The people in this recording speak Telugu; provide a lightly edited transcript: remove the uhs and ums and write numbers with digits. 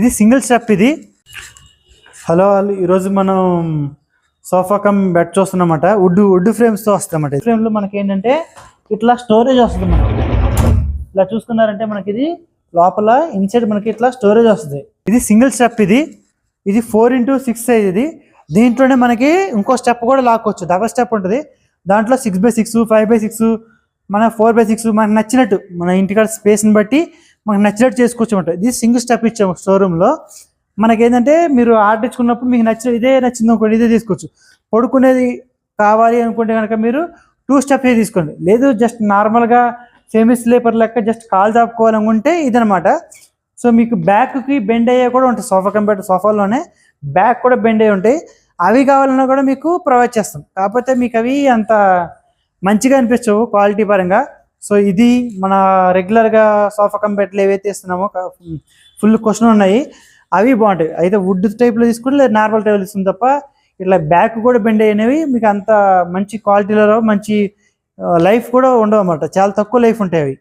ఇది సింగిల్ స్టెప్. ఇది హలో ఈరోజు మనం సోఫా కమ్ బెడ్ చూస్తున్నామట. వుడ్ ఫ్రేమ్స్తో వస్తామట. ఫ్రేమ్లో మనకి ఏంటంటే ఇట్లా స్టోరేజ్ వస్తుంది. మనకి ఇలా చూసుకున్నారంటే మనకి ఇది లోపల ఇన్సైడ్ మనకి ఇట్లా స్టోరేజ్ వస్తుంది. ఇది సింగిల్ స్టెప్. ఇది 4x6 సైజ్. ఇది దీంట్లోనే మనకి ఇంకో స్టెప్ కూడా లాక్కోవచ్చు. డబల్ స్టెప్ ఉంటుంది. దాంట్లో 6x6, 5x6, మన 4x6 మనకు నచ్చినట్టు మన ఇంటికాడ స్పేస్ని బట్టి మనకు నచ్చినట్టు చేసుకోవచ్చు అనమాట. ఇది సింగిల్ స్టెప్ ఇచ్చాము షోరూంలో. మనకి ఏంటంటే మీరు ఆర్డర్ ఇచ్చుకున్నప్పుడు మీకు ఇదే నచ్చింది అనుకోండి, ఇదే తీసుకోవచ్చు. పడుకునేది కావాలి అనుకుంటే కనుక మీరు 2 స్టెప్స్ తీసుకోండి. లేదు జస్ట్ నార్మల్గా సెమీ స్లీపర్ లెక్క జస్ట్ కాలు చాపుకోవాలనుకుంటే ఇదనమాట. సో మీకు బ్యాక్కి బెండ్ అయ్యే కూడా ఉంటాయి. సోఫా కంప్యూటర్ సోఫాలోనే బ్యాక్ కూడా బెండ్ అయ్యి ఉంటాయి. అవి కావాలన్నా కూడా మీకు ప్రొవైడ్ చేస్తాం. కాకపోతే మీకు అవి అంత మంచిగా అనిపించవు క్వాలిటీ పరంగా. సో ఇది మన రెగ్యులర్గా సోఫా కంప్యూటర్లు ఏవైతే ఇస్తున్నామో ఫుల్ క్వశ్చన్ ఉన్నాయి, అవి బాగుంటాయి. అయితే వుడ్ టైప్లో తీసుకుంటే లేదా నార్మల్ టైప్లో ఇస్తుంది తప్ప ఇట్లా బ్యాక్ కూడా బెండ్ అయినవి మీకు అంత మంచి క్వాలిటీలో మంచి లైఫ్ కూడా ఉండవు అన్నమాట. చాలా తక్కువ లైఫ్ ఉంటాయి అవి.